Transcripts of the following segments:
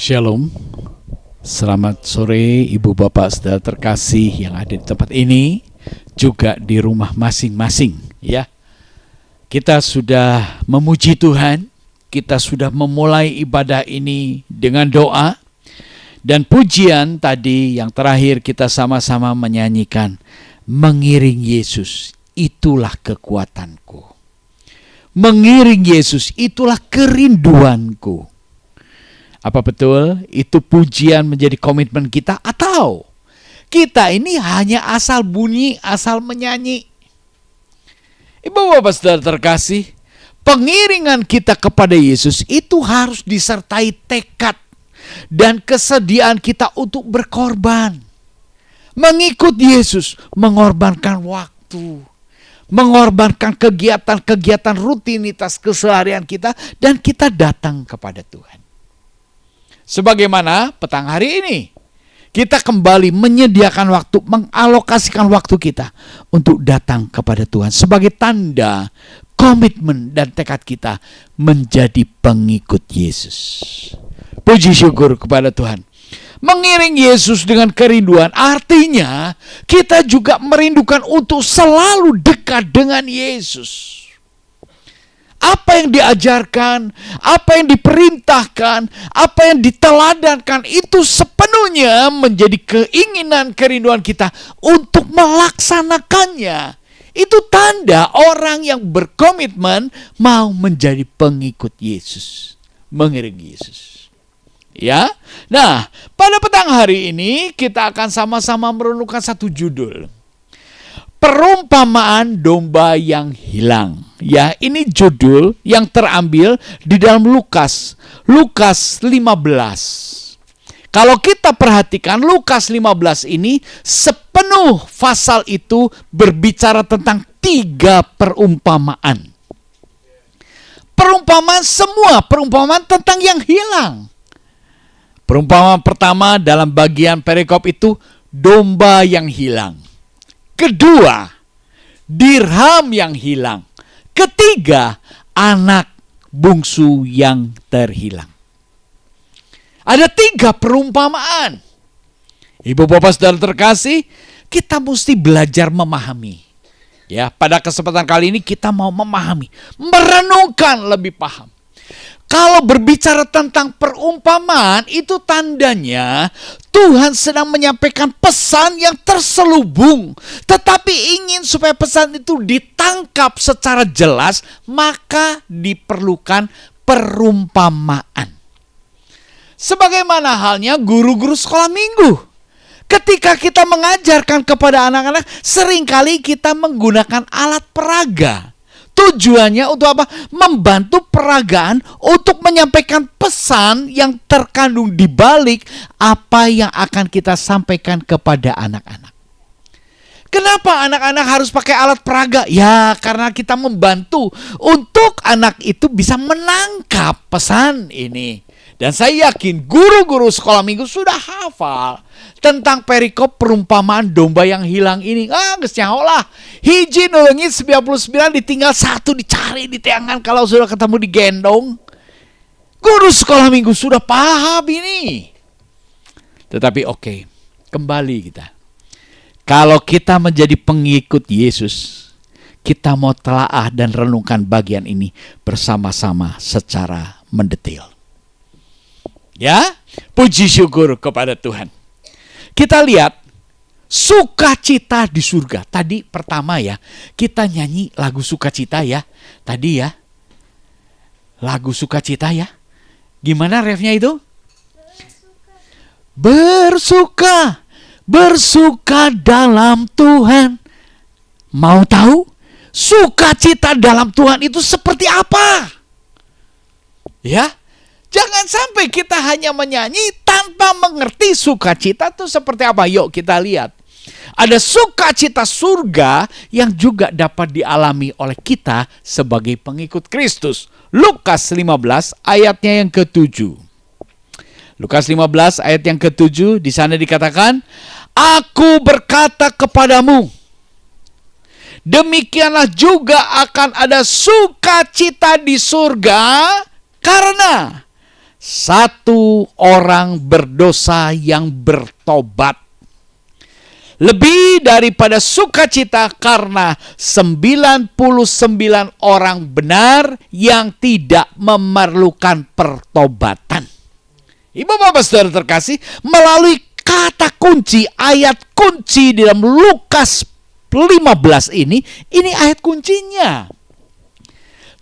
Shalom, selamat sore Ibu Bapak Saudara terkasih yang ada di tempat ini, juga di rumah masing-masing ya. Kita sudah memuji Tuhan, kita sudah memulai ibadah ini dengan doa dan pujian. Tadi yang terakhir kita sama-sama menyanyikan, mengiring Yesus itulah kekuatanku. Mengiring Yesus itulah kerinduanku. Apa betul itu pujian menjadi komitmen kita, atau kita ini hanya asal bunyi, asal menyanyi? Ibu Bapak Saudara terkasih, pengiringan kita kepada Yesus itu harus disertai tekad dan kesediaan kita untuk berkorban. Mengikut Yesus, mengorbankan waktu, mengorbankan kegiatan-kegiatan rutinitas keseharian kita, dan kita datang kepada Tuhan. Sebagaimana petang hari ini, kita kembali menyediakan waktu, mengalokasikan waktu kita untuk datang kepada Tuhan sebagai tanda komitmen dan tekad kita menjadi pengikut Yesus. Puji syukur kepada Tuhan. Mengiring Yesus dengan kerinduan artinya kita juga merindukan untuk selalu dekat dengan Yesus. Apa yang diajarkan, apa yang diperintahkan, apa yang diteladankan itu sepenuhnya menjadi keinginan, kerinduan kita untuk melaksanakannya. Itu tanda orang yang berkomitmen mau menjadi pengikut Yesus, mengiring Yesus. Ya. Nah, pada petang hari ini kita akan sama-sama merenungkan satu judul. Perumpamaan domba yang hilang. Ya, ini judul yang terambil di dalam Lukas 15. Kalau kita perhatikan Lukas 15 ini sepenuh pasal itu berbicara tentang 3 perumpamaan. Semua perumpamaan tentang yang hilang. Perumpamaan pertama dalam bagian perikop itu domba yang hilang. Kedua, dirham yang hilang. Ketiga, anak bungsu yang terhilang. Ada 3 perumpamaan. Ibu Bapak Saudara terkasih, kita mesti belajar memahami. Ya, pada kesempatan kali ini kita mau memahami, merenungkan lebih paham. Kalau berbicara tentang perumpamaan, itu tandanya Tuhan sedang menyampaikan pesan yang terselubung. Tetapi ingin supaya pesan itu ditangkap secara jelas, maka diperlukan perumpamaan. Sebagaimana halnya guru-guru sekolah minggu. Ketika kita mengajarkan kepada anak-anak, seringkali kita menggunakan alat peraga. Tujuannya untuk apa? Membantu peragaan untuk menyampaikan pesan yang terkandung di balik apa yang akan kita sampaikan kepada anak-anak. Kenapa anak-anak harus pakai alat peraga? Ya, karena kita membantu untuk anak itu bisa menangkap pesan ini. Dan saya yakin guru-guru sekolah minggu sudah hafal tentang perikop perumpamaan domba yang hilang ini. Geus nyaho lah. Hiji nulungi 99 ditinggal 1 dicari di tiangan kalau sudah ketemu digendong. Guru sekolah minggu sudah paham ini. Tetapi oke, kembali kita. Kalau kita menjadi pengikut Yesus, kita mau telaah dan renungkan bagian ini bersama-sama secara mendetil. Ya, puji syukur kepada Tuhan. Kita lihat sukacita di surga. Tadi pertama ya, kita nyanyi lagu sukacita ya. Tadi ya, lagu sukacita ya. Gimana refnya itu? Bersuka, bersuka dalam Tuhan. Mau tahu sukacita dalam Tuhan itu seperti apa? Ya. Jangan sampai kita hanya menyanyi tanpa mengerti sukacita itu seperti apa. Yuk kita lihat. Ada sukacita surga yang juga dapat dialami oleh kita sebagai pengikut Kristus. Lukas 15 ayatnya yang ke-7. Lukas 15 ayat yang ke-7, di sana dikatakan, "Aku berkata kepadamu, demikianlah juga akan ada sukacita di surga karena satu orang berdosa yang bertobat. Lebih daripada sukacita karena 99 orang benar yang tidak memerlukan pertobatan. Ibu bapak saudara terkasih, melalui kata kunci, ayat kunci di dalam Lukas 15 ini ayat kuncinya.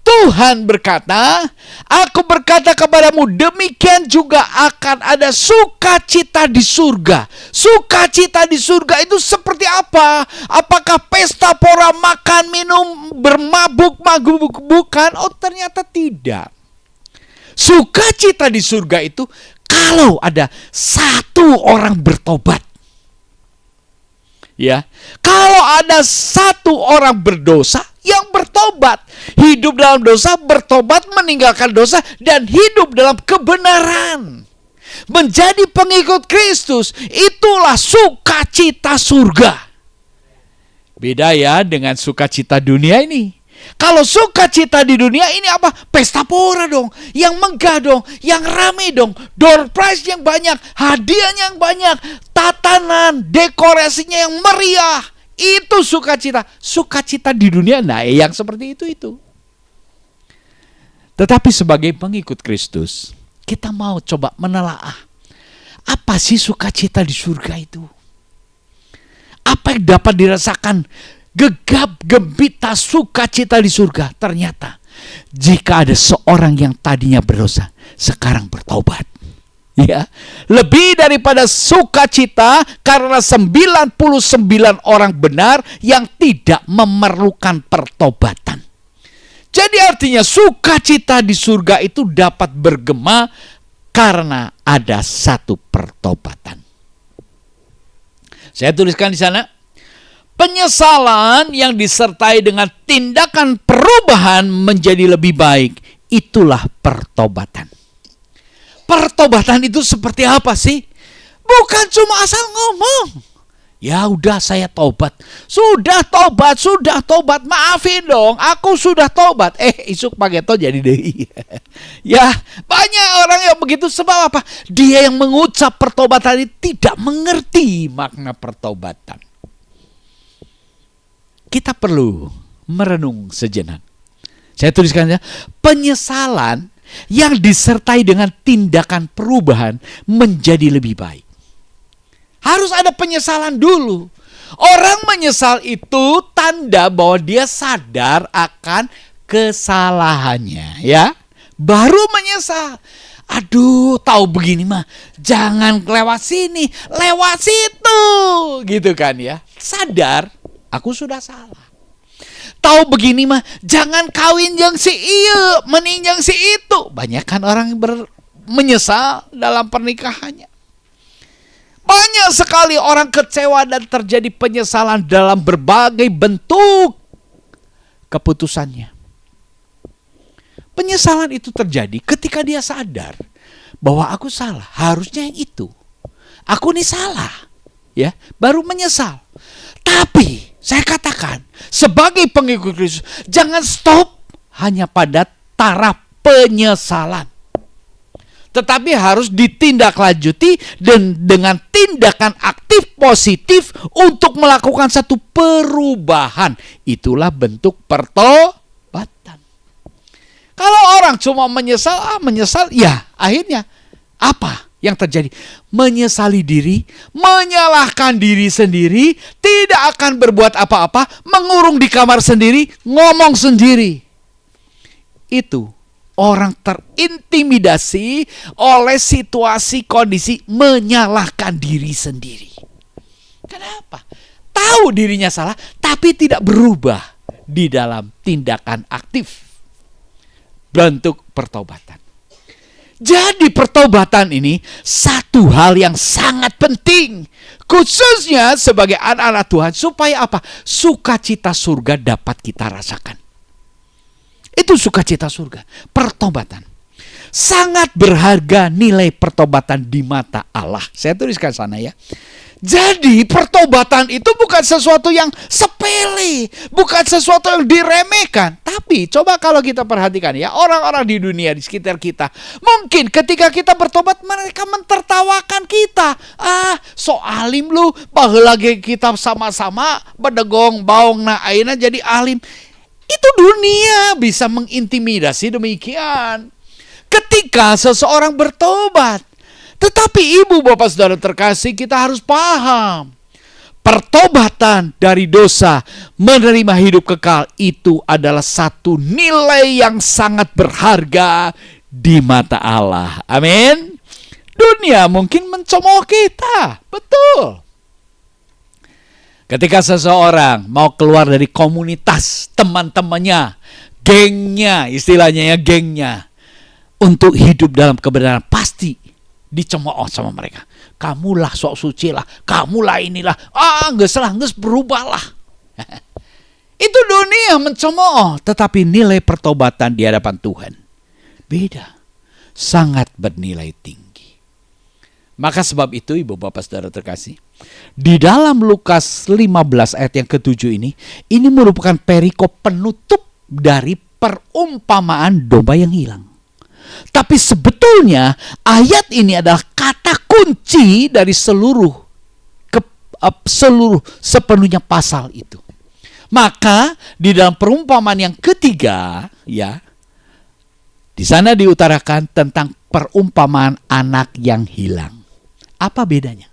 Tuhan berkata, aku berkata kepadamu, demikian juga akan ada sukacita di surga. Sukacita di surga itu seperti apa? Apakah pesta pora, makan, minum, bermabuk-mabuk? Bukan. Oh, ternyata tidak. Sukacita di surga itu kalau ada satu orang bertobat. Ya, kalau ada satu orang berdosa yang bertobat, hidup dalam dosa, bertobat, meninggalkan dosa, dan hidup dalam kebenaran, menjadi pengikut Kristus, itulah sukacita surga. Beda ya dengan sukacita dunia ini. Kalau sukacita di dunia ini apa? Pesta pora dong, yang megah dong, yang rame dong, door prize yang banyak, hadiahnya yang banyak, tatanan, dekorasinya yang meriah. Itu sukacita. Sukacita di dunia, nah yang seperti itu. Tetapi sebagai pengikut Kristus, kita mau coba menelaah, apa sih sukacita di surga itu? Apa yang dapat dirasakan? Gegap gembita sukacita di surga. Ternyata jika ada seorang yang tadinya berdosa, sekarang bertobat. Ya, lebih daripada sukacita karena 99 orang benar yang tidak memerlukan pertobatan. Jadi artinya sukacita di surga itu dapat bergema karena ada satu pertobatan. Saya tuliskan di sana, penyesalan yang disertai dengan tindakan perubahan menjadi lebih baik, itulah pertobatan. Pertobatan itu seperti apa sih? Bukan cuma asal ngomong. Ya udah saya tobat. Sudah tobat. Maafin dong, aku sudah tobat. Isuk pakai to jadi deh. Ya, banyak orang yang begitu sebab apa? Dia yang mengucap pertobatan itu tidak mengerti makna pertobatan. Kita perlu merenung sejenak. Saya tuliskan ya, penyesalan yang disertai dengan tindakan perubahan menjadi lebih baik. Harus ada penyesalan dulu. Orang menyesal itu tanda bahwa dia sadar akan kesalahannya, ya. Baru menyesal. Aduh, tahu begini mah jangan lewat sini, lewat situ, gitu kan ya. Sadar, aku sudah salah. Tahu begini mah jangan kawin yang si iya, mening yang si itu. Banyak kan orang menyesal dalam pernikahannya. Banyak sekali orang kecewa dan terjadi penyesalan dalam berbagai bentuk keputusannya. Penyesalan itu terjadi ketika dia sadar bahwa aku salah, harusnya yang itu. Aku ini salah, ya, baru menyesal. Tapi saya katakan, sebagai pengikut Kristus, jangan stop hanya pada taraf penyesalan. Tetapi harus ditindaklanjuti dan dengan tindakan aktif positif untuk melakukan satu perubahan. Itulah bentuk pertobatan. Kalau orang cuma menyesal, ya akhirnya apa yang terjadi? Menyesali diri, menyalahkan diri sendiri, tidak akan berbuat apa-apa, mengurung di kamar sendiri, ngomong sendiri. Itu orang terintimidasi oleh situasi kondisi, menyalahkan diri sendiri. Kenapa? Tahu dirinya salah, tapi tidak berubah di dalam tindakan aktif. Bentuk pertobatan. Jadi pertobatan ini satu hal yang sangat penting, khususnya sebagai anak-anak Tuhan, supaya apa? Sukacita surga dapat kita rasakan. Itu sukacita surga, pertobatan. Sangat berharga nilai pertobatan di mata Allah. Saya tuliskan sana ya. Jadi pertobatan itu bukan sesuatu yang sepele, bukan sesuatu yang diremehkan. Tapi coba kalau kita perhatikan ya, orang-orang di dunia di sekitar kita, mungkin ketika kita bertobat mereka mentertawakan kita. So alim lu, baheula lagi kita sama-sama bedegong baong na ayeuna jadi alim. Itu dunia bisa mengintimidasi demikian. Ketika seseorang bertobat. Tetapi ibu bapak saudara terkasih, kita harus paham. Pertobatan dari dosa menerima hidup kekal itu adalah satu nilai yang sangat berharga di mata Allah. Amin. Dunia mungkin mencemooh kita. Betul. Ketika seseorang mau keluar dari komunitas teman-temannya, gengnya, istilahnya ya gengnya, untuk hidup dalam kebenaran, pasti dicemooh sama mereka. Kamulah sok suci lah, kamulah inilah, geus berubah lah. Itu dunia mencemooh, tetapi nilai pertobatan di hadapan Tuhan beda, sangat bernilai tinggi. Maka sebab itu ibu bapak saudara terkasih, di dalam Lukas 15 ayat yang ke-7 ini merupakan perikop penutup dari perumpamaan domba yang hilang. Tapi sebetulnya ayat ini adalah kata kunci dari seluruh sepenuhnya pasal itu. Maka di dalam perumpamaan yang ketiga ya, di sana diutarakan tentang perumpamaan anak yang hilang. Apa bedanya?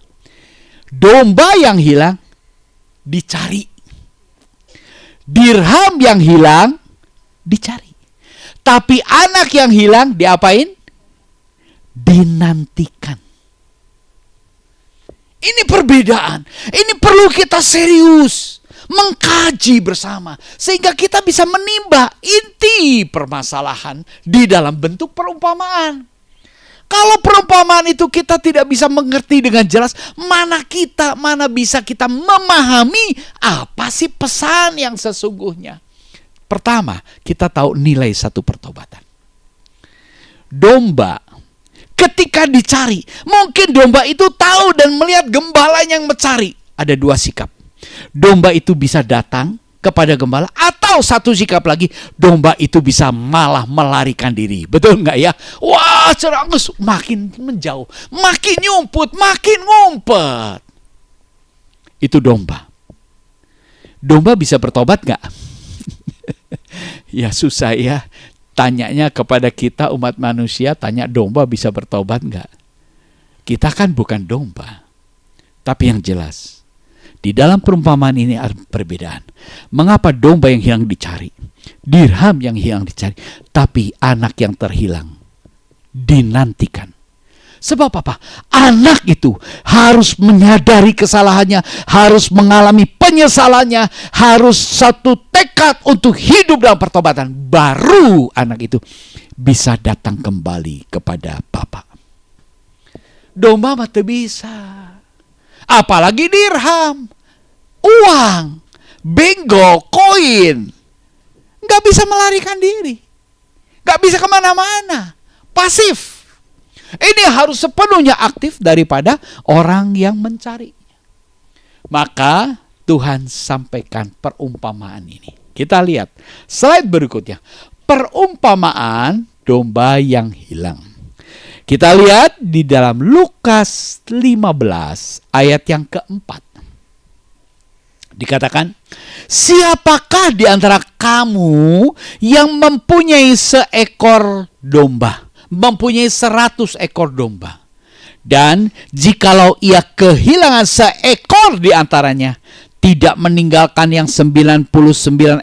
Domba yang hilang dicari. Dirham yang hilang dicari. Tapi anak yang hilang diapain? Dinantikan. Ini perbedaan. Ini perlu kita serius mengkaji bersama sehingga kita bisa menimba inti permasalahan di dalam bentuk perumpamaan. Kalau perumpamaan itu kita tidak bisa mengerti dengan jelas, mana bisa kita memahami apa sih pesan yang sesungguhnya. Pertama, kita tahu nilai satu pertobatan. Domba, ketika dicari, mungkin domba itu tahu dan melihat gembalanya yang mencari. Ada dua sikap. Domba itu bisa datang kepada gembala, atau satu sikap lagi, domba itu bisa malah melarikan diri. Betul nggak ya? Wah, cerangus makin menjauh, makin nyumput, makin ngumpet. Itu domba. Domba bisa bertobat nggak? Ya susah ya. Tanyanya kepada kita umat manusia, tanya domba bisa bertobat nggak? Kita kan bukan domba. Tapi yang jelas, di dalam perumpamaan ini ada perbedaan. Mengapa domba yang hilang dicari? Dirham yang hilang dicari. Tapi anak yang terhilang dinantikan. Sebab apa? Anak itu harus menyadari kesalahannya, harus mengalami penyesalannya, harus satu tekad untuk hidup dalam pertobatan. Baru anak itu bisa datang kembali kepada Bapa. Domba mah teu bisa. Apalagi dirham, uang, benggo, koin. Nggak bisa melarikan diri. Nggak bisa kemana-mana. Pasif. Ini harus sepenuhnya aktif daripada orang yang mencari. Maka Tuhan sampaikan perumpamaan ini. Kita lihat slide berikutnya. Perumpamaan domba yang hilang. Kita lihat di dalam Lukas 15 ayat yang keempat. Dikatakan, siapakah di antara kamu yang mempunyai seekor domba? Mempunyai 100 ekor domba. Dan jikalau ia kehilangan seekor di antaranya, tidak meninggalkan yang 99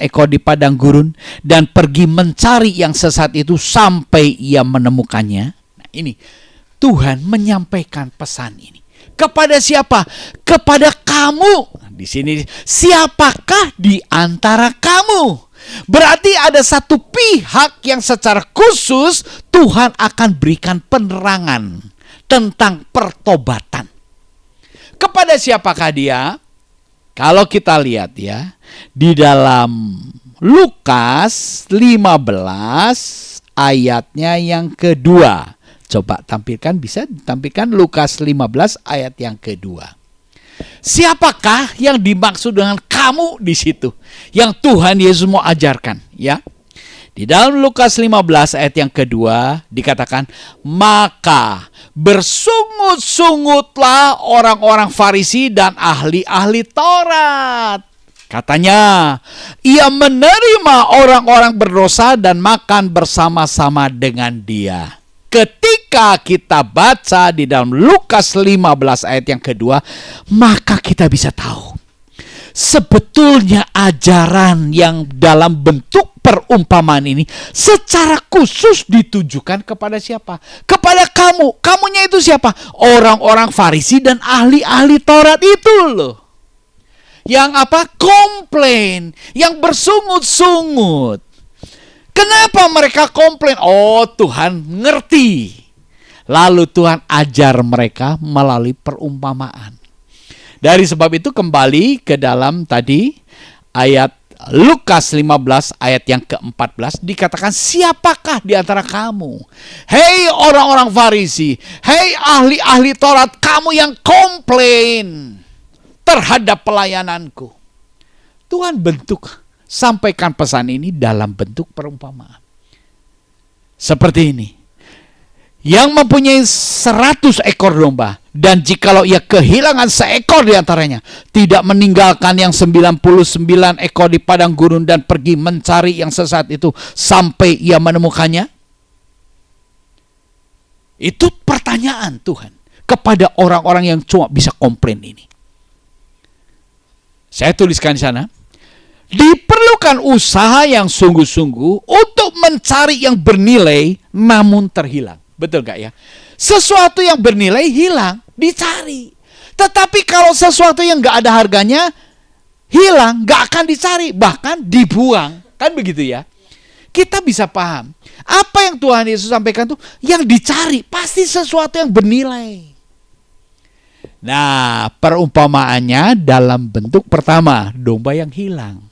ekor di padang gurun, dan pergi mencari yang sesat itu sampai ia menemukannya. Nah ini, Tuhan menyampaikan pesan ini. Kepada siapa? Kepada kamu. Di sini, siapakah di antara kamu? Berarti ada satu pihak yang secara khusus Tuhan akan berikan penerangan tentang pertobatan. Kepada siapakah dia? Kalau kita lihat ya, di dalam Lukas 15 ayatnya yang kedua. Coba tampilkan, bisa ditampilkan Lukas 15 ayat yang kedua. Siapakah yang dimaksud dengan kamu di situ? Yang Tuhan Yesus mau ajarkan, ya. Di dalam Lukas 15 ayat yang kedua dikatakan, maka bersungut-sungutlah orang-orang Farisi dan ahli-ahli Taurat. Katanya, ia menerima orang-orang berdosa dan makan bersama-sama dengan dia. Ketika kita baca di dalam Lukas 15 ayat yang kedua, maka kita bisa tahu sebetulnya ajaran yang dalam bentuk perumpamaan ini secara khusus ditujukan kepada siapa? Kepada kamu. Kamunya itu siapa? Orang-orang Farisi dan ahli-ahli Taurat itu loh. Yang apa? Komplain, yang bersungut-sungut. Kenapa mereka komplain? Oh, Tuhan ngerti. Lalu Tuhan ajar mereka melalui perumpamaan. Dari sebab itu kembali ke dalam tadi ayat Lukas 15 ayat yang ke-14 dikatakan, siapakah di antara kamu? Hei orang-orang Farisi, hei ahli-ahli Taurat, kamu yang komplain terhadap pelayananku. Tuhan sampaikan pesan ini dalam bentuk perumpamaan. Seperti ini. Yang mempunyai 100 ekor domba, dan jikalau ia kehilangan seekor di antaranya, tidak meninggalkan yang 99 ekor di padang gurun dan pergi mencari yang sesat itu sampai ia menemukannya? Itu pertanyaan Tuhan kepada orang-orang yang cuma bisa komplain ini. Saya tuliskan di sana, diperlukan usaha yang sungguh-sungguh untuk mencari yang bernilai namun terhilang. Betul gak ya? Sesuatu yang bernilai hilang, dicari. Tetapi kalau sesuatu yang gak ada harganya hilang, gak akan dicari, bahkan dibuang. Kan begitu ya? Kita bisa paham. Apa yang Tuhan Yesus sampaikan tuh, yang dicari pasti sesuatu yang bernilai. Nah, perumpamaannya dalam bentuk pertama, domba yang hilang.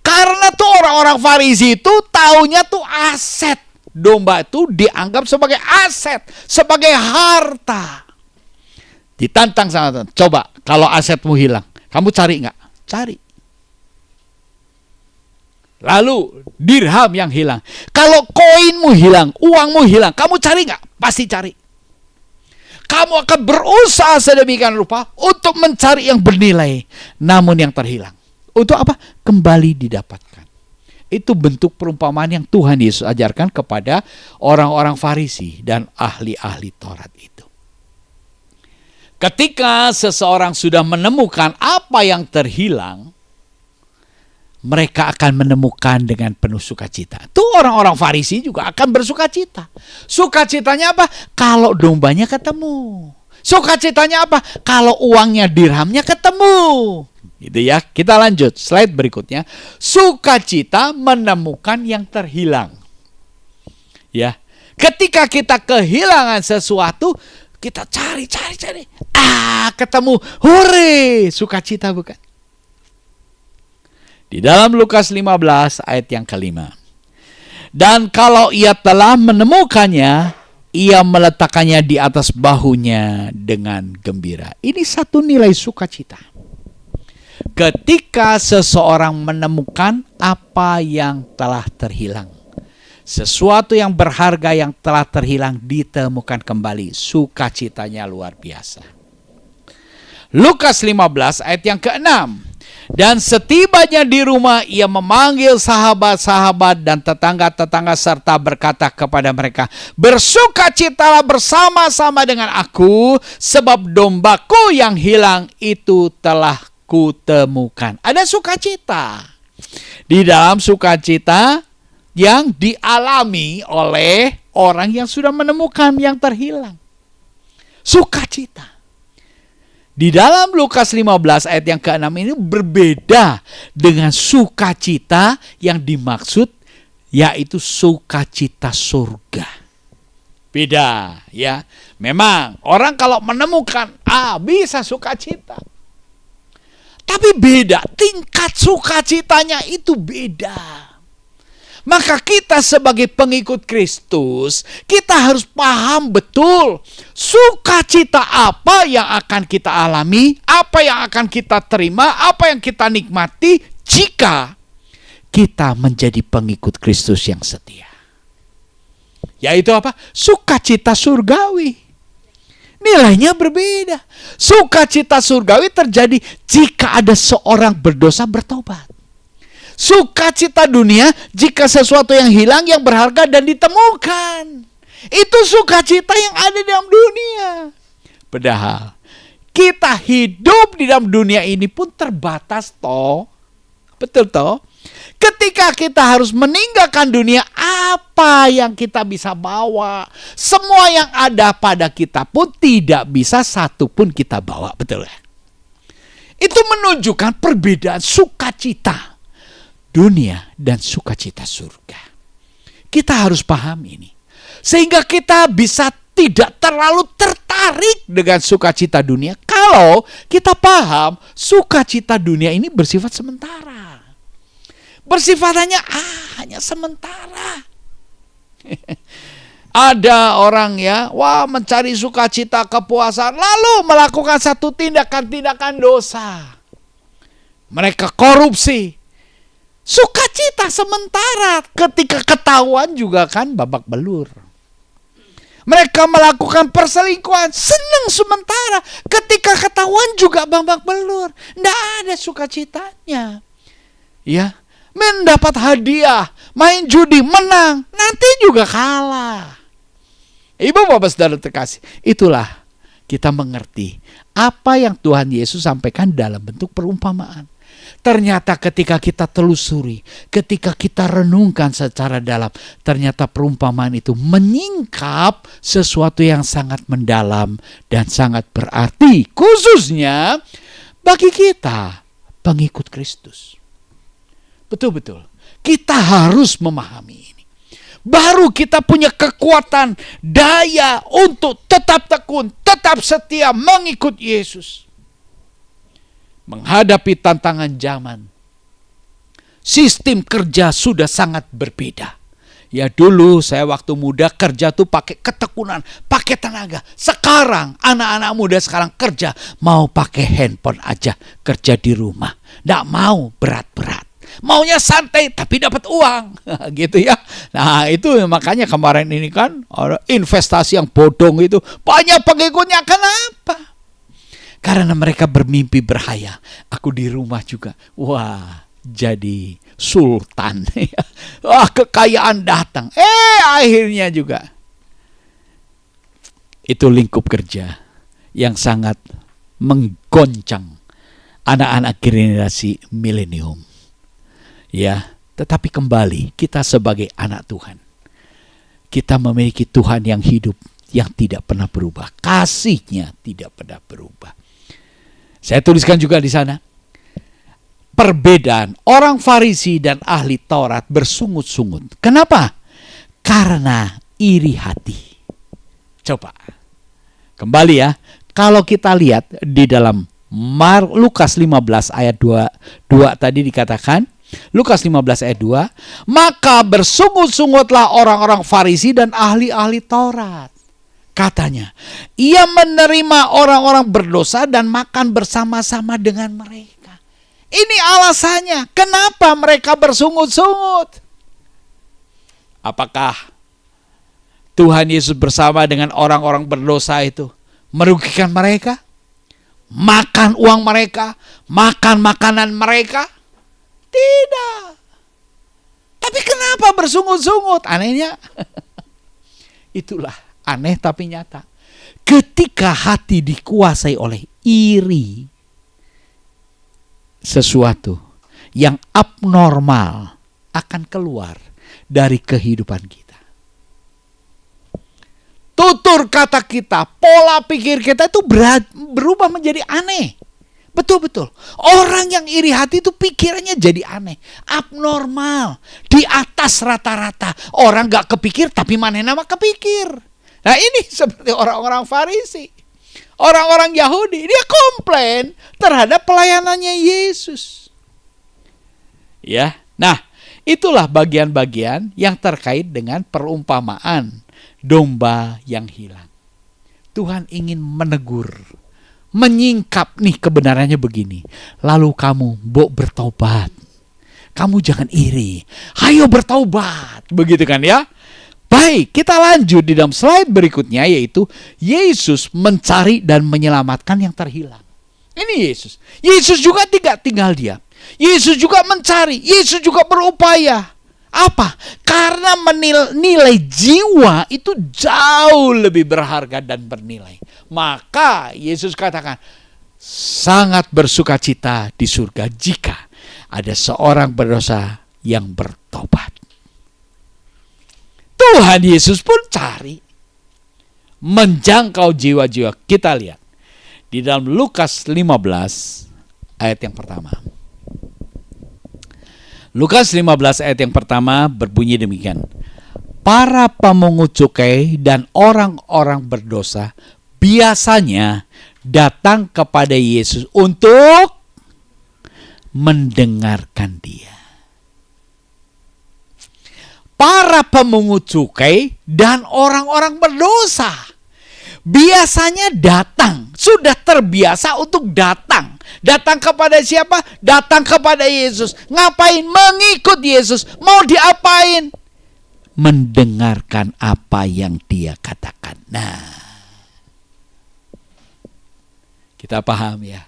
Karena tuh orang-orang Farisi itu taunya tuh aset. Domba itu dianggap sebagai aset, sebagai harta. Ditantang sama Tuhan. Coba kalau asetmu hilang, kamu cari nggak? Cari. Lalu dirham yang hilang. Kalau koinmu hilang, uangmu hilang, kamu cari nggak? Pasti cari. Kamu akan berusaha sedemikian rupa untuk mencari yang bernilai, namun yang terhilang. Untuk apa? Kembali didapatkan. Itu bentuk perumpamaan yang Tuhan Yesus ajarkan kepada orang-orang Farisi dan ahli-ahli Taurat itu. Ketika seseorang sudah menemukan apa yang terhilang, mereka akan menemukan dengan penuh sukacita. Tuh orang-orang Farisi juga akan bersukacita. Sukacitanya apa? Kalau dombanya ketemu. Sukacitanya apa? Kalau uangnya, dirhamnya ketemu. Gitu ya. Kita lanjut slide berikutnya. Sukacita menemukan yang terhilang. Ya. Ketika kita kehilangan sesuatu, kita cari. Ketemu. Hore, sukacita bukan? Di dalam Lukas 15 ayat yang kelima. Dan kalau ia telah menemukannya, ia meletakkannya di atas bahunya dengan gembira. Ini satu nilai sukacita. Ketika seseorang menemukan apa yang telah terhilang, sesuatu yang berharga yang telah terhilang ditemukan kembali, sukacitanya luar biasa. Lukas 15 ayat yang ke-6. Dan setibanya di rumah, ia memanggil sahabat-sahabat dan tetangga-tetangga serta berkata kepada mereka, bersukacitalah bersama-sama dengan aku, sebab dombaku yang hilang itu telah kutemukan. Ada sukacita. Di dalam sukacita yang dialami oleh orang yang sudah menemukan yang terhilang. Sukacita. Di dalam Lukas 15 ayat yang ke-6 ini berbeda dengan sukacita yang dimaksud, yaitu sukacita surga. Beda ya. Memang orang kalau menemukan bisa sukacita. Tapi beda, tingkat sukacitanya itu beda. Maka kita sebagai pengikut Kristus, kita harus paham betul sukacita apa yang akan kita alami, apa yang akan kita terima, apa yang kita nikmati jika kita menjadi pengikut Kristus yang setia. Yaitu apa? Sukacita surgawi. Nilainya berbeda. Sukacita surgawi terjadi jika ada seorang berdosa bertobat. Sukacita dunia jika sesuatu yang hilang, yang berharga dan ditemukan. Itu sukacita yang ada dalam dunia. Padahal kita hidup di dalam dunia ini pun terbatas toh. Betul toh? Ketika kita harus meninggalkan dunia, apa yang kita bisa bawa? Semua yang ada pada kita pun tidak bisa satu pun kita bawa. Betul ya? Itu menunjukkan perbedaan sukacita dunia dan sukacita surga. Kita harus paham ini. Sehingga kita bisa tidak terlalu tertarik dengan sukacita dunia kalau kita paham sukacita dunia ini bersifat sementara. Bersifat hanya sementara. Ada orang ya, mencari sukacita kepuasan lalu melakukan satu tindakan-tindakan dosa. Mereka korupsi. Sukacita sementara, ketika ketahuan juga kan babak belur. Mereka melakukan perselingkuhan, senang sementara, ketika ketahuan juga babak belur. Tidak ada sukacitanya. Ya, mendapat hadiah, main judi, menang, nanti juga kalah. Ibu bapak saudara terkasih, itulah kita mengerti apa yang Tuhan Yesus sampaikan dalam bentuk perumpamaan. Ternyata ketika kita telusuri, ketika kita renungkan secara dalam, ternyata perumpamaan itu menyingkap sesuatu yang sangat mendalam dan sangat berarti, khususnya bagi kita pengikut Kristus. Betul-betul, kita harus memahami ini. Baru kita punya kekuatan, daya untuk tetap tekun, tetap setia mengikut Yesus. Menghadapi tantangan zaman, sistem kerja sudah sangat berbeda. Ya dulu saya waktu muda kerja tuh pakai ketekunan, pakai tenaga. Sekarang anak-anak muda sekarang kerja mau pakai handphone aja, kerja di rumah. Nggak mau berat-berat. Maunya santai tapi dapat uang. Gitu ya. Nah itu makanya kemarin ini kan investasi yang bodong itu banyak pengikutnya. Kenapa? Karena mereka bermimpi berhayal. Aku di rumah juga. Wah, jadi sultan. Wah, kekayaan datang. Akhirnya juga. Itu lingkup kerja yang sangat menggoncang anak-anak generasi milenium. Ya, tetapi kembali kita sebagai anak Tuhan. Kita memiliki Tuhan yang hidup, yang tidak pernah berubah. Kasih-Nya tidak pernah berubah. Saya tuliskan juga di sana. Perbedaan orang Farisi dan ahli Taurat bersungut-sungut. Kenapa? Karena iri hati. Coba. Kembali ya. Kalau kita lihat di dalam Lukas 15 ayat 2 tadi dikatakan. Lukas 15 ayat 2. Maka bersungut-sungutlah orang-orang Farisi dan ahli-ahli Taurat. Katanya, ia menerima orang-orang berdosa dan makan bersama-sama dengan mereka. Ini alasannya, kenapa mereka bersungut-sungut? Apakah Tuhan Yesus bersama dengan orang-orang berdosa itu merugikan mereka? Makan uang mereka? Makan makanan mereka? Tidak. Tapi kenapa bersungut-sungut? Anehnya, itulah. Aneh tapi nyata. Ketika hati dikuasai oleh iri, sesuatu yang abnormal akan keluar dari kehidupan kita. Tutur kata kita, pola pikir kita itu berubah menjadi aneh. Betul-betul. Orang yang iri hati itu pikirannya jadi aneh. Abnormal. Di atas rata-rata. Orang gak kepikir tapi mana nama kepikir. Nah ini seperti orang-orang Farisi. Orang-orang Yahudi. Dia komplain terhadap pelayanannya Yesus. Ya. Nah Itulah bagian-bagian yang terkait dengan perumpamaan domba yang hilang. Tuhan ingin menegur, menyingkap nih kebenarannya begini. Lalu kamu bertobat. Kamu jangan iri. Ayo bertobat. Begitu kan ya? Baik, kita lanjut di dalam slide berikutnya, yaitu Yesus mencari dan menyelamatkan yang terhilang. Ini Yesus. Yesus juga tidak tinggal diam. Yesus juga mencari. Yesus juga berupaya. Apa? Karena nilai jiwa itu jauh lebih berharga dan bernilai. Maka Yesus katakan, sangat bersukacita di surga jika ada seorang berdosa yang bertobat. Tuhan Yesus pun cari menjangkau jiwa-jiwa. Kita lihat di dalam Lukas 15 ayat yang pertama. Lukas 15 ayat yang pertama berbunyi demikian. Para pemungut cukai dan orang-orang berdosa biasanya datang kepada Yesus untuk mendengarkan dia. Para pemungut cukai dan orang-orang berdosa biasanya datang, sudah terbiasa untuk datang. Datang kepada siapa? Datang kepada Yesus. Ngapain? Mengikut Yesus. Mau diapain? Mendengarkan apa yang dia katakan. Nah, kita paham ya.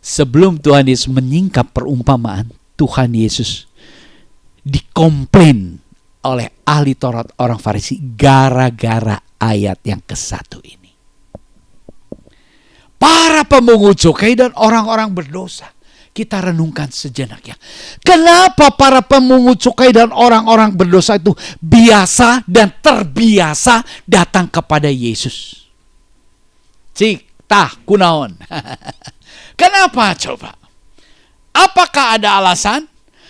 Sebelum Tuhan Yesus menyingkap perumpamaan, Tuhan Yesus dikomplain oleh ahli Taurat orang Farisi gara-gara ayat yang ke-1 ini. Para pemungut cukai dan orang-orang berdosa. Kita renungkan sejenak ya. Kenapa para pemungut cukai dan orang-orang berdosa itu biasa dan terbiasa datang kepada Yesus? Cik, tah, kunaon. Kenapa coba? Apakah ada alasan?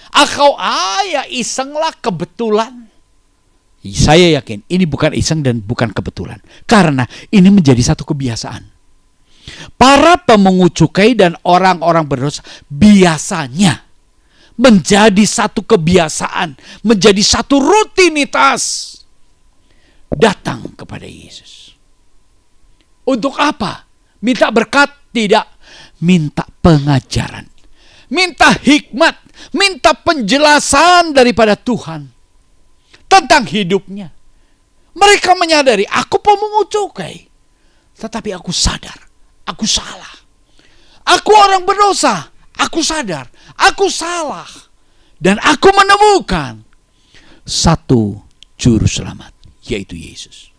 Atau ya isenglah kebetulan? Saya yakin ini bukan iseng dan bukan kebetulan. Karena ini menjadi satu kebiasaan. Para pemungut cukai dan orang-orang berdosa biasanya menjadi satu kebiasaan, menjadi satu rutinitas datang kepada Yesus. Untuk apa? Minta berkat? Tidak. Minta pengajaran, minta hikmat, minta penjelasan daripada Tuhan tentang hidupnya. Mereka menyadari, aku pemungut cukai, tetapi aku sadar aku salah. Aku orang berdosa. Aku sadar aku salah. Dan aku menemukan satu juru selamat, yaitu Yesus.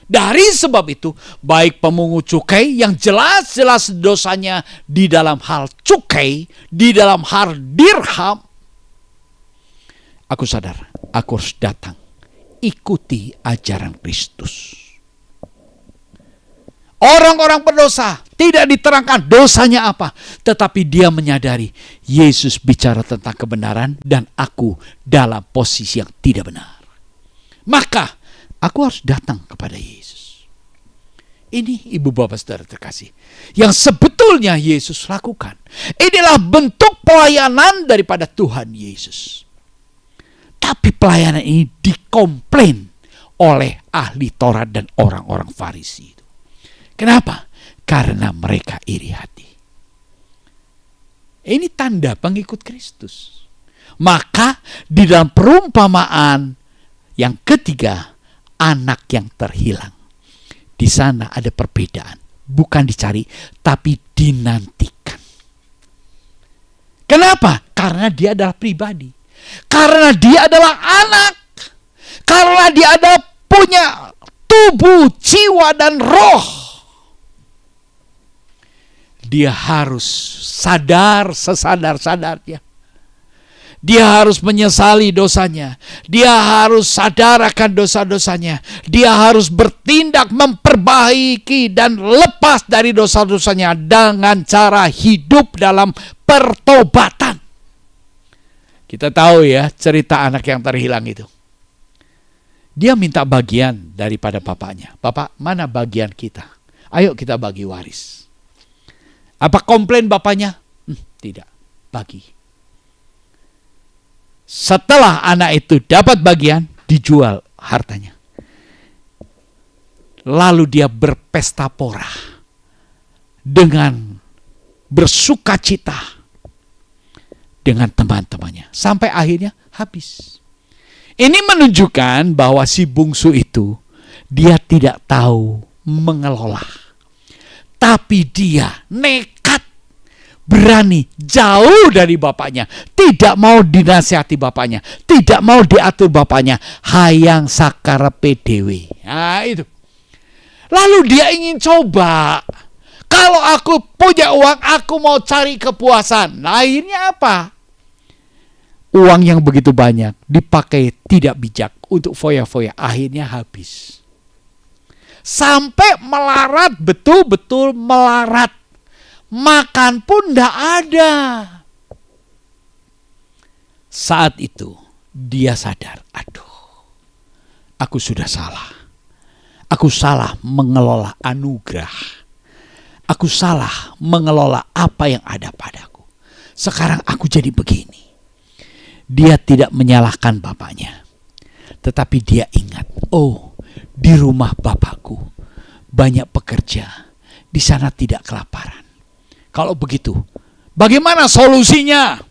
Dari sebab itu, baik pemungut cukai yang jelas-jelas dosanya di dalam hal cukai, di dalam hal dirham, aku sadar aku harus datang ikuti ajaran Kristus. Orang-orang berdosa tidak diterangkan dosanya apa, tetapi dia menyadari Yesus bicara tentang kebenaran dan aku dalam posisi yang tidak benar. Maka aku harus datang kepada Yesus. Ini ibu bapak saudara terkasih, yang sebetulnya Yesus lakukan. Inilah bentuk pelayanan daripada Tuhan Yesus. Tapi pelayanan ini dikomplain oleh ahli Taurat dan orang-orang Farisi. Kenapa? Karena mereka iri hati. Ini tanda pengikut Kristus. Maka di dalam perumpamaan yang ketiga, anak yang terhilang. Di sana ada perbedaan. Bukan dicari, tapi dinantikan. Kenapa? Karena dia adalah pribadi. Karena dia adalah anak. Karena dia adalah punya tubuh, jiwa, dan roh. Dia harus sadar sesadar-sadarnya. Dia harus menyesali dosanya. Dia harus sadar akan dosa-dosanya. Dia harus bertindak memperbaiki dan lepas dari dosa-dosanya dengan cara hidup dalam pertobatan. Kita tahu ya cerita anak yang terhilang itu. Dia minta bagian daripada bapaknya. Bapak, mana bagian kita? Ayo kita bagi waris. Apa komplain bapaknya? Tidak, bagi. Setelah anak itu dapat bagian, dijual hartanya. Lalu dia berpesta pora dengan bersuka cita dengan teman-temannya sampai akhirnya habis. Ini menunjukkan bahwa si bungsu itu dia tidak tahu mengelola, tapi dia nekat, berani, jauh dari bapaknya, tidak mau dinasihati bapaknya, tidak mau diatur bapaknya, hayang sakarepe dhewe. Nah itu. Lalu dia ingin coba, kalau aku punya uang, aku mau cari kepuasan. Nah, akhirnya apa? Uang yang begitu banyak dipakai tidak bijak untuk foya-foya, akhirnya habis. Sampai melarat, betul-betul melarat. Makan pun tidak ada. Saat itu dia sadar, aduh, aku sudah salah. Aku salah mengelola anugerah. Aku salah mengelola apa yang ada padaku. Sekarang aku jadi begini. Dia tidak menyalahkan bapaknya. Tetapi dia ingat, oh, di rumah bapakku banyak pekerja. Di sana tidak kelaparan. Kalau begitu, bagaimana solusinya?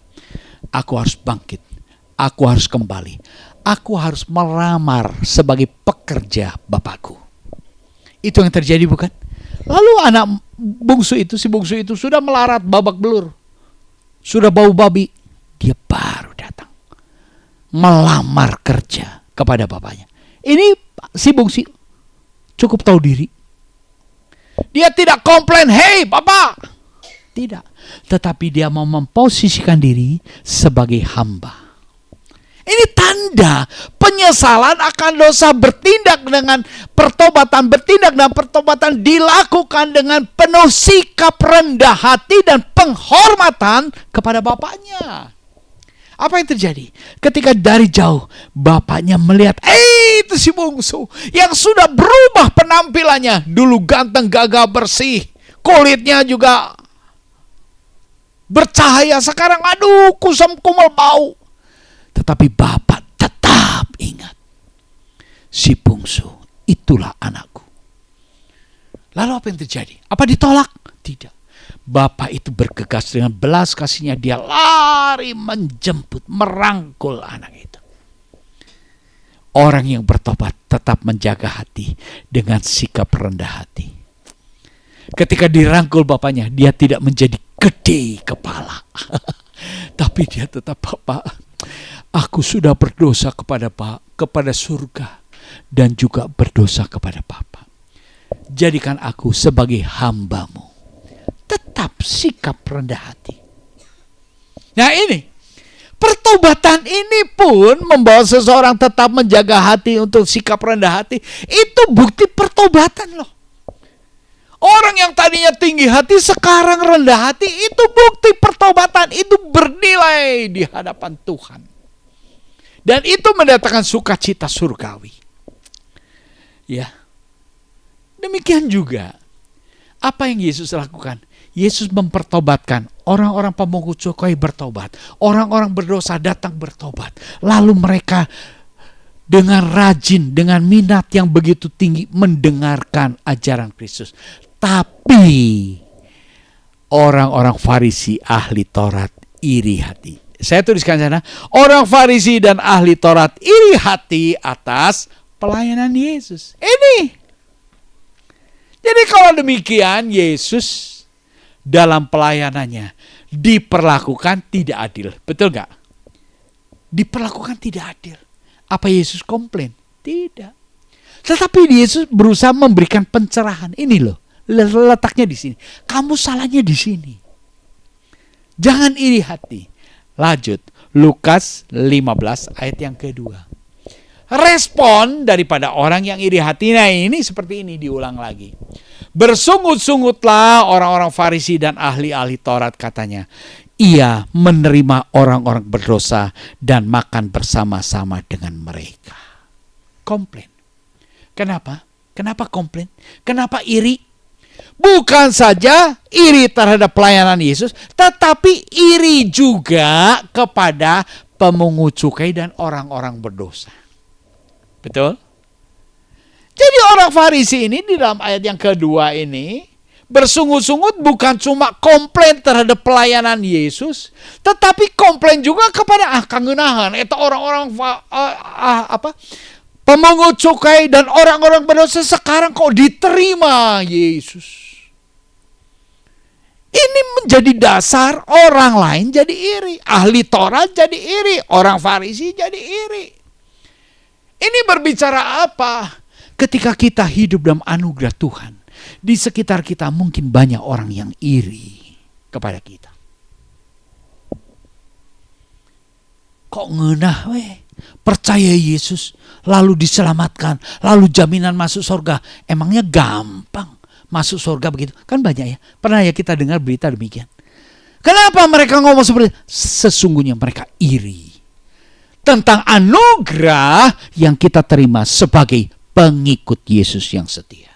Aku harus bangkit. Aku harus kembali. Aku harus melamar sebagai pekerja bapakku. Itu yang terjadi, bukan? Lalu anak bungsu itu, si bungsu itu sudah melarat babak belur. Sudah bau babi. Dia baru datang melamar kerja kepada bapaknya. Ini si bungsu cukup tahu diri. Dia tidak komplain, "Hei, Bapak." Tidak. Tetapi dia mau memposisikan diri sebagai hamba. Ini tanda penyesalan akan dosa, bertindak dengan pertobatan, bertindak dan pertobatan dilakukan dengan penuh sikap rendah hati dan penghormatan kepada bapaknya. Apa yang terjadi? Ketika dari jauh bapaknya melihat, itu si bungsu yang sudah berubah penampilannya. Dulu ganteng, gagah, bersih, kulitnya juga bercahaya. Sekarang aduh, kusam, kumel, bau. Tetapi bapak tetap ingat, si bungsu itulah anakku. Lalu apa yang terjadi? Apa ditolak? Tidak. Bapak itu bergegas dengan belas kasihnya. Dia lari menjemput, merangkul anak itu. Orang yang bertobat tetap menjaga hati dengan sikap rendah hati. Ketika dirangkul bapaknya, dia tidak menjadi gede kepala. Tapi dia tetap, "Bapak, aku sudah berdosa kepada surga dan juga berdosa kepada Bapa. Jadikan aku sebagai hamba-Mu." Tetap sikap rendah hati. Nah ini, pertobatan ini pun membawa seseorang tetap menjaga hati untuk sikap rendah hati. Itu bukti pertobatan loh. Orang yang tadinya tinggi hati sekarang rendah hati, itu bukti pertobatan. Itu bernilai di hadapan Tuhan. Dan itu mendatangkan sukacita surgawi. Ya. Demikian juga apa yang Yesus lakukan. Yesus mempertobatkan orang-orang pemungut cukai bertobat. Orang-orang berdosa datang bertobat. Lalu mereka dengan rajin, dengan minat yang begitu tinggi mendengarkan ajaran Kristus. Tapi orang-orang Farisi, ahli Taurat, iri hati. Saya tuliskan sana, orang Farisi dan ahli Taurat iri hati atas pelayanan Yesus. Ini. Jadi kalau demikian, Yesus dalam pelayanannya diperlakukan tidak adil. Betul gak? Diperlakukan tidak adil. Apa Yesus komplain? Tidak. Tetapi Yesus berusaha memberikan pencerahan. Ini loh, letaknya di sini. Kamu salahnya di sini. Jangan iri hati. Lanjut, Lukas 15 ayat yang kedua. Respon daripada orang yang iri hati, nah ini seperti ini, diulang lagi. Bersungut-sungutlah orang-orang Farisi dan ahli-ahli Taurat, katanya. Ia menerima orang-orang berdosa dan makan bersama-sama dengan mereka. Komplain. Kenapa? Kenapa komplain? Kenapa iri? Bukan saja iri terhadap pelayanan Yesus, tetapi iri juga kepada pemungut cukai dan orang-orang berdosa. Betul? Jadi orang Farisi ini di dalam ayat yang kedua ini bersungut-sungut bukan cuma komplain terhadap pelayanan Yesus, tetapi komplain juga kepada kangeunahan eta orang-orang pemungut cukai dan orang-orang berdosa sekarang kok diterima Yesus. Ini menjadi dasar orang lain jadi iri, ahli Taurat jadi iri, orang Farisi jadi iri. Ini berbicara apa? Ketika kita hidup dalam anugerah Tuhan, di sekitar kita mungkin banyak orang yang iri kepada kita. Kok ngeunah weh, percaya Yesus, lalu diselamatkan, lalu jaminan masuk surga. Emangnya gampang masuk surga begitu? Kan banyak ya, pernah ya kita dengar berita demikian. Kenapa mereka ngomong seperti itu? Sesungguhnya mereka iri tentang anugerah yang kita terima sebagai pengikut Yesus yang setia.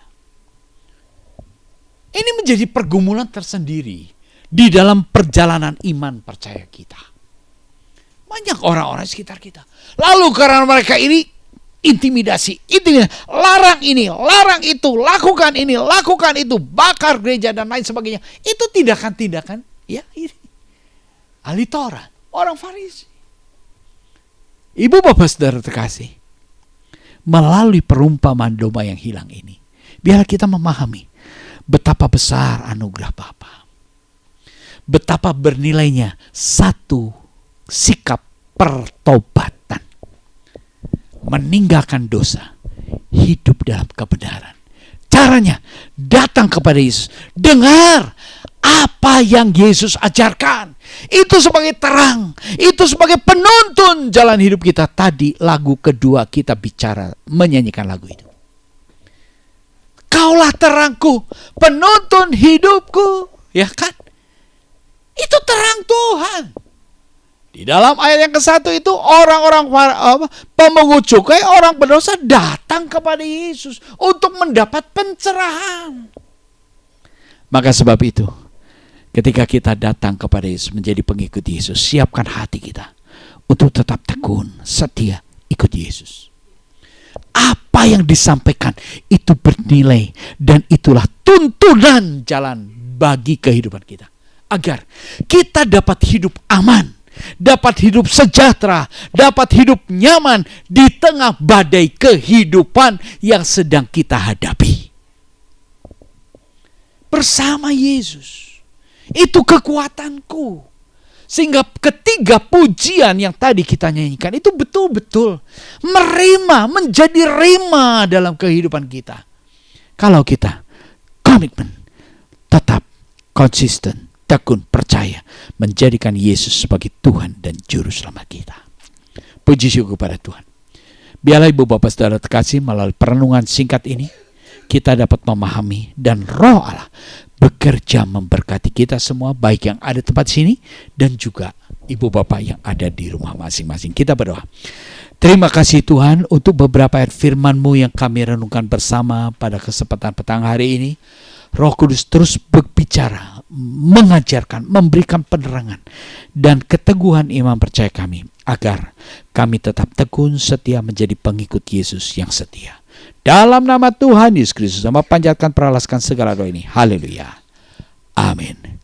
Ini menjadi pergumulan tersendiri di dalam perjalanan iman percaya kita. Banyak orang-orang sekitar kita. Lalu karena mereka ini intimidasi, larang ini, larang itu, lakukan ini, lakukan itu, bakar gereja dan lain sebagainya. Itu tindakan-tindakan ya ini ahli Taurat, orang Farisi. Ibu bapak saudara terkasih, melalui perumpamaan domba yang hilang ini, biar kita memahami betapa besar anugerah Bapa. Betapa bernilainya satu sikap pertobatan. Meninggalkan dosa, hidup dalam kebenaran. Caranya, datang kepada Yesus. Dengar apa yang Yesus ajarkan. Itu sebagai terang, itu sebagai penuntun jalan hidup kita. Tadi lagu kedua kita bicara, menyanyikan lagu itu. Kaulah terangku, penuntun hidupku, ya kan? Itu terang Tuhan. Di dalam ayat yang ke-1 itu orang-orang pemungut cukai, orang berdosa datang kepada Yesus untuk mendapat pencerahan. Maka sebab itu, ketika kita datang kepada Yesus menjadi pengikut Yesus, siapkan hati kita untuk tetap tekun, setia ikut Yesus. Apa yang disampaikan itu bernilai dan itulah tuntunan jalan bagi kehidupan kita. Agar kita dapat hidup aman, dapat hidup sejahtera, dapat hidup nyaman di tengah badai kehidupan yang sedang kita hadapi. Bersama Yesus, itu kekuatanku. Sehingga ketiga pujian yang tadi kita nyanyikan itu betul-betul merema, menjadi rema dalam kehidupan kita. Kalau kita komitmen, tetap konsisten, tekun, percaya, menjadikan Yesus sebagai Tuhan dan Juru Selamat kita. Puji syukur kepada Tuhan. Biarlah ibu bapak saudara terkasih, melalui perenungan singkat ini, kita dapat memahami dan Roh Allah bekerja memberkati kita semua, baik yang ada tempat sini dan juga ibu bapak yang ada di rumah masing-masing. Kita berdoa. Terima kasih Tuhan untuk beberapa ayat firman-Mu yang kami renungkan bersama pada kesempatan petang hari ini. Roh Kudus terus berbicara, mengajarkan, memberikan penerangan dan keteguhan iman percaya kami, agar kami tetap tekun setia menjadi pengikut Yesus yang setia. Dalam nama Tuhan Yesus Kristus, sama panjatkan, peralaskan segala doa ini. Haleluya. Amin.